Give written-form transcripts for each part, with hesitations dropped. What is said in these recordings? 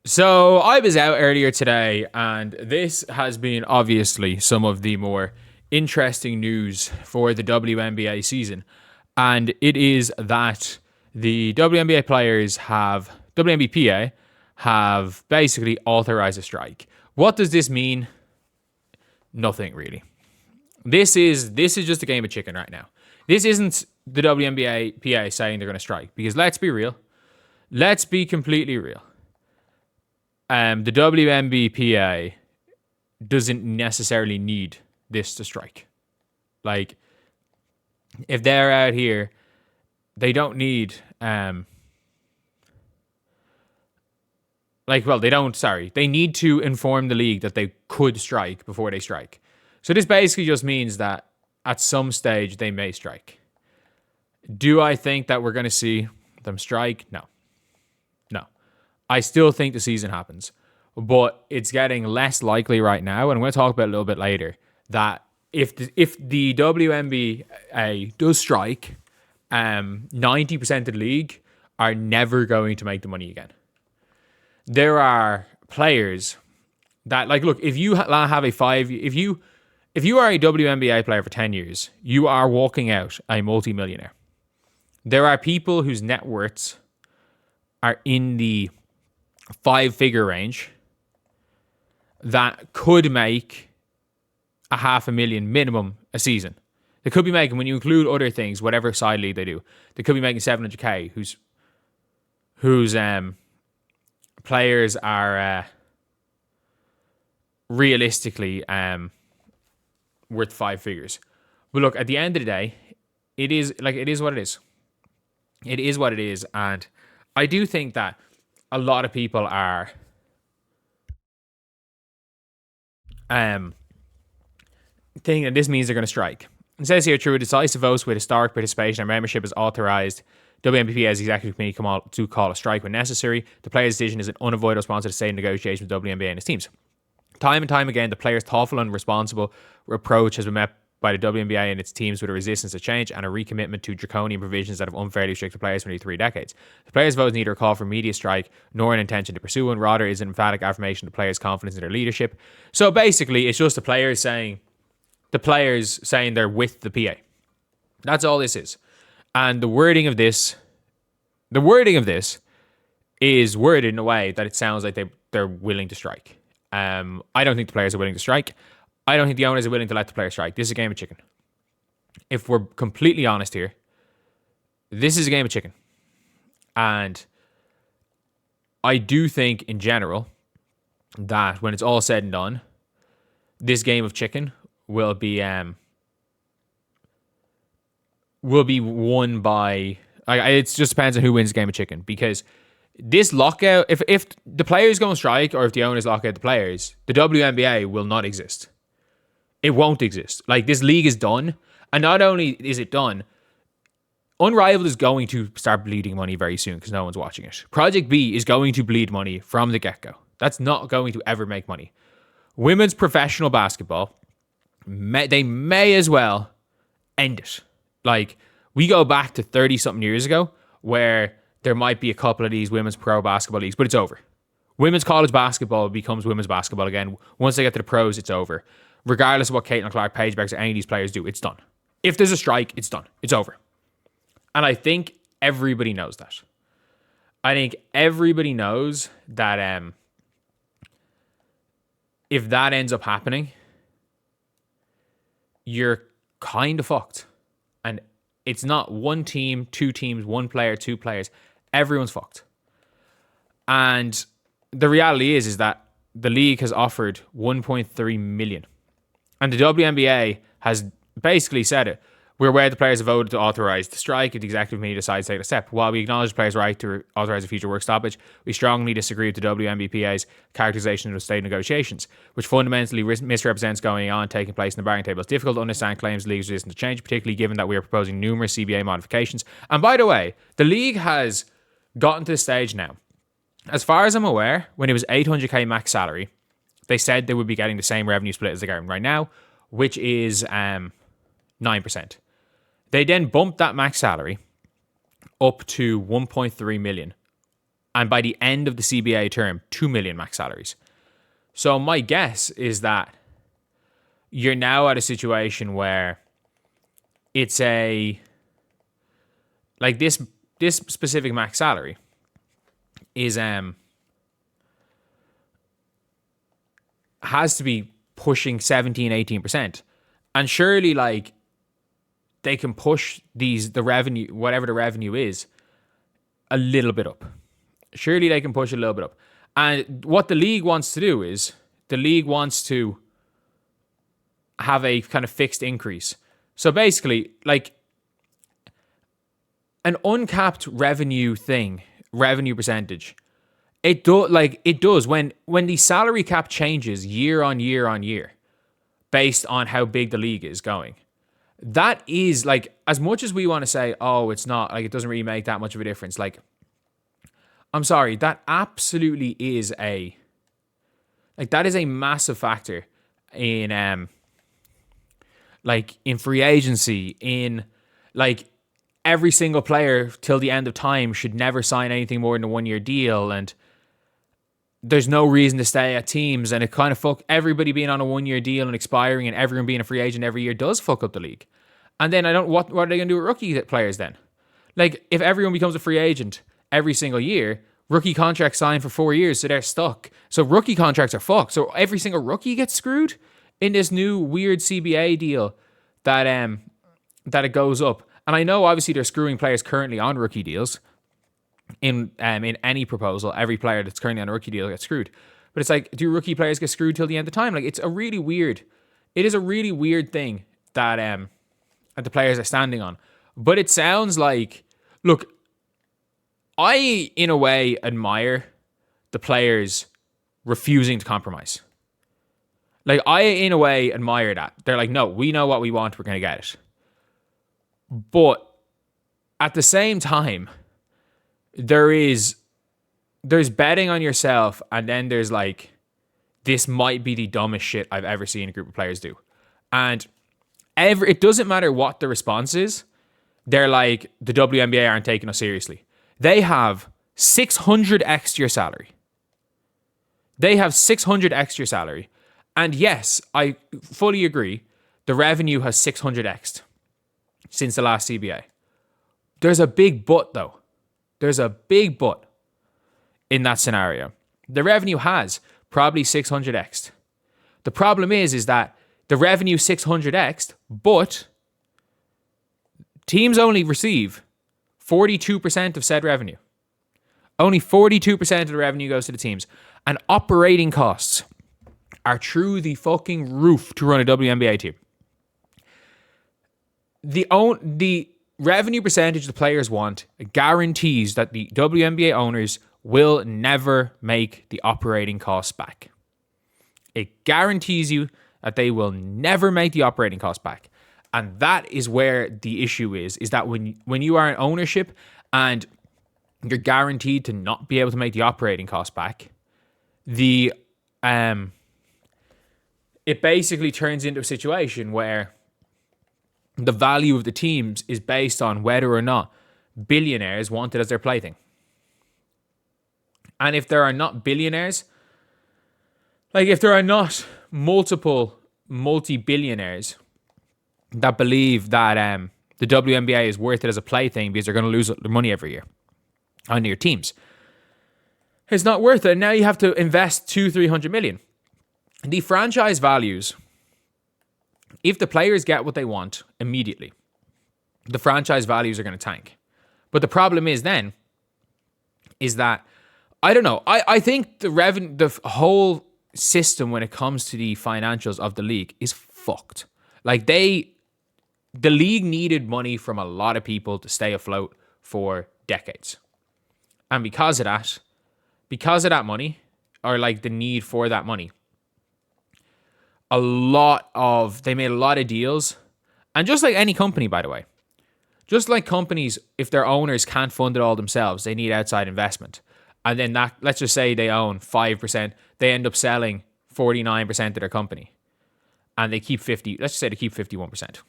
So I was out earlier today, and this has been obviously some of the more interesting news for the WNBA season. And it is that the WNBA players have, WNBPA, have basically authorized a strike. What does this mean? Nothing really. This is just a game of chicken right now. This isn't the WNBA PA saying they're going to strike, because let's be real. Let's be completely real. The WNBPA doesn't necessarily need this to strike. Like, if they're out here, they don't need they need to inform the league that they could strike before they strike. So this basically just means that at some stage they may strike. Do I think that we're going to see them strike? No. I still think the season happens, but it's getting less likely right now. And I'm going to talk about it a little bit later that if the WNBA does strike, 90% of the league are never going to make the money again. There are players that, like, look, if you have if you are a WNBA player for 10 years, you are walking out a multimillionaire. There are people whose net worths are in the 5-figure range that could make $500,000 minimum a season. They could be making, when you include other things, whatever side league they do, they could be making $700K. Whose players are realistically worth 5 figures. But look, at the end of the day, it is what it is. It is what it is, and I do think that a lot of people are thinking that this means they're going to strike. It says here, through a decisive vote with historic participation, our membership is authorized WNBPA as the executive committee to call a strike when necessary. The player's decision is an unavoidable response to the state negotiations with WNBA and its teams. Time and time again, the player's thoughtful and responsible approach has been met by the WNBA and its teams with a resistance to change and a recommitment to draconian provisions that have unfairly restricted players for nearly 3 decades. The players' vote is neither a call for immediate strike nor an intention to pursue one, rather is an emphatic affirmation of the players' confidence in their leadership. So basically, it's just the players saying they're with the PA. That's all this is. And the wording of this is worded in a way that it sounds like they're willing to strike. I don't think the players are willing to strike. I don't think the owners are willing to let the players strike. This is a game of chicken. If we're completely honest here, this is a game of chicken. And I do think in general that when it's all said and done, this game of chicken will be won by... it just depends on who wins the game of chicken, because this lockout, if the players go on strike or if the owners lock out the players, the WNBA will not exist. It won't exist. Like, this league is done. And not only is it done, Unrivaled is going to start bleeding money very soon because no one's watching it. Project B is going to bleed money from the get-go. That's not going to ever make money. Women's professional basketball, they may as well end it. Like, we go back to 30-something years ago where there might be a couple of these women's pro basketball leagues, but it's over. Women's college basketball becomes women's basketball again. Once they get to the pros, it's over. Regardless of what Caitlin Clark, Paige Bueckers, or any of these players do, it's done. If there's a strike, it's done. It's over. And I think everybody knows that. I think everybody knows that if that ends up happening, you're kind of fucked. And it's not one team, 2 teams, 1 player, 2 players. Everyone's fucked. And the reality is that the league has offered $1.3 million. And the WNBA has basically said it. We're aware the players have voted to authorize the strike if the executive committee decides to take a step. While we acknowledge the players' right to authorize a future work stoppage, we strongly disagree with the WNBPA's characterization of state negotiations, which fundamentally misrepresents going on taking place in the bargaining table. It's difficult to understand claims the league's resistance to change, particularly given that we are proposing numerous CBA modifications. And by the way, the league has gotten to the stage now. As far as I'm aware, when it was $800K max salary, they said they would be getting the same revenue split as they're getting right now, which is 9%. They then bumped that max salary up to $1.3 million And by the end of the CBA term, 2 million max salaries. So my guess is that you're now at a situation where it's like this specific max salary is has to be pushing 17-18%. And surely like they can push the revenue, whatever the revenue is, a little bit up. Surely they can push it a little bit up. And what the league wants to do is the league wants to have a kind of fixed increase. So basically, like an uncapped revenue percentage, it does when the salary cap changes year on year on year based on how big the league is going. That is like, as much as we want to say, oh, it's not like, it doesn't really make that much of a difference. Like, I'm sorry, that absolutely is that is a massive factor in like in free agency, in like every single player till the end of time should never sign anything more than a 1-year deal, and there's no reason to stay at teams, and it kind of everybody being on a 1-year deal and expiring and everyone being a free agent every year does fuck up the league. And then what are they going to do with rookie players then? Like if everyone becomes a free agent every single year, rookie contracts signed for 4 years, so they're stuck. So rookie contracts are fucked. So every single rookie gets screwed in this new weird CBA deal that it goes up. And I know obviously they're screwing players currently on rookie deals. In any proposal, every player that's currently on a rookie deal gets screwed. But it's like, do rookie players get screwed till the end of time? Like it is a really weird thing that the players are standing on. But it sounds like, look, I, in a way, admire the players refusing to compromise. Like, I, in a way, admire that. They're like, no, we know what we want, we're going to get it. But at the same time, there's betting on yourself, and then there's like, this might be the dumbest shit I've ever seen a group of players do. And it doesn't matter what the response is. They're like, the WNBA aren't taking us seriously. They have 600x your salary. And yes, I fully agree. The revenue has 600x'd since the last CBA. There's a big but though. There's a big but in that scenario. The revenue has probably 600x'd. The problem is that the revenue 600x'd, but teams only receive 42% of said revenue. Only 42% of the revenue goes to the teams. And operating costs are through the fucking roof to run a WNBA team. The revenue percentage the players want guarantees that the WNBA owners will never make the operating costs back. It guarantees you that they will never make the operating costs back. And that is where the issue is that when you are in ownership and you're guaranteed to not be able to make the operating costs back, it basically turns into a situation where the value of the teams is based on whether or not billionaires want it as their plaything. And if there are not billionaires, like if there are not multiple multi-billionaires that believe that the WNBA is worth it as a plaything because they're going to lose their money every year on your teams, it's not worth it. Now you have to invest $200-300 million. The franchise values, if the players get what they want immediately, the franchise values are going to tank. But the problem is then, is that, I don't know, I think the whole system when it comes to the financials of the league is fucked. Like the league needed money from a lot of people to stay afloat for decades. And because of that money, or like the need for that money, they made a lot of deals. And just like any company, by the way, just like companies, if their owners can't fund it all themselves, they need outside investment. And then let's just say they own 5%, they end up selling 49% of their company. And they keep 51%.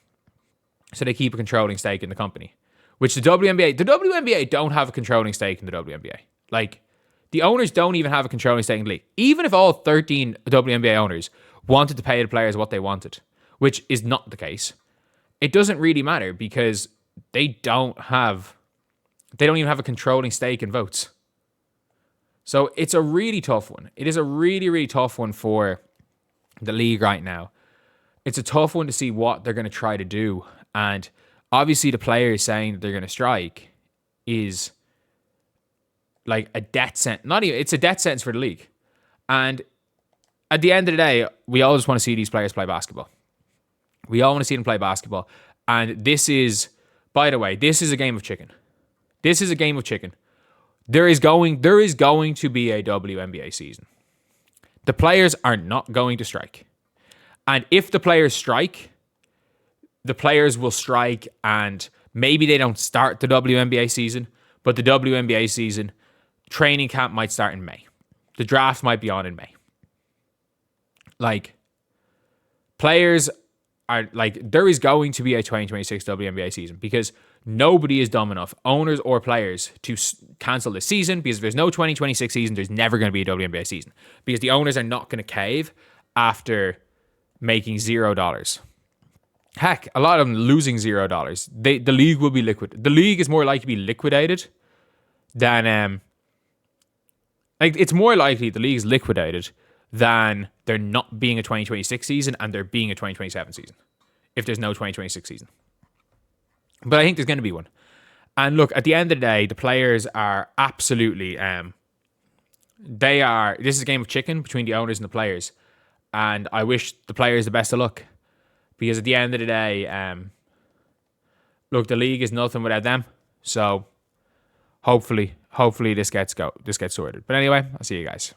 So they keep a controlling stake in the company. Which the WNBA don't have a controlling stake in the WNBA. Like, The owners don't even have a controlling stake in the league. Even if all 13 WNBA owners wanted to pay the players what they wanted, which is not the case, it doesn't really matter because they don't even have a controlling stake in votes. So it's a really tough one. It is a really, really tough one for the league right now. It's a tough one to see what they're going to try to do. And obviously the players saying that they're going to strike is like a death sentence. It's a death sentence for the league. And at the end of the day, we all just want to see these players play basketball. We all want to see them play basketball. And this is, by the way, this is a game of chicken. This is a game of chicken. There is going to be a WNBA season. The players are not going to strike. And if the players strike, the players will strike and maybe they don't start the WNBA season, but the WNBA season, training camp might start in May. The draft might be on in May. Like, players are like, there is going to be a 2026 WNBA season because nobody is dumb enough, owners or players, to cancel this season, because if there's no 2026 season, there's never going to be a WNBA season because the owners are not going to cave after making $0. Heck, a lot of them losing $0. The league will be liquid. The league is more likely to be liquidated than it's more likely the league is liquidated than there not being a 2026 season and there being a 2027 season if there's no 2026 season. But I think there's going to be one. And look, at the end of the day, the players are absolutely this is a game of chicken between the owners and the players. And I wish the players the best of luck. Because at the end of the day, look, the league is nothing without them. So hopefully this gets sorted. But anyway, I'll see you guys.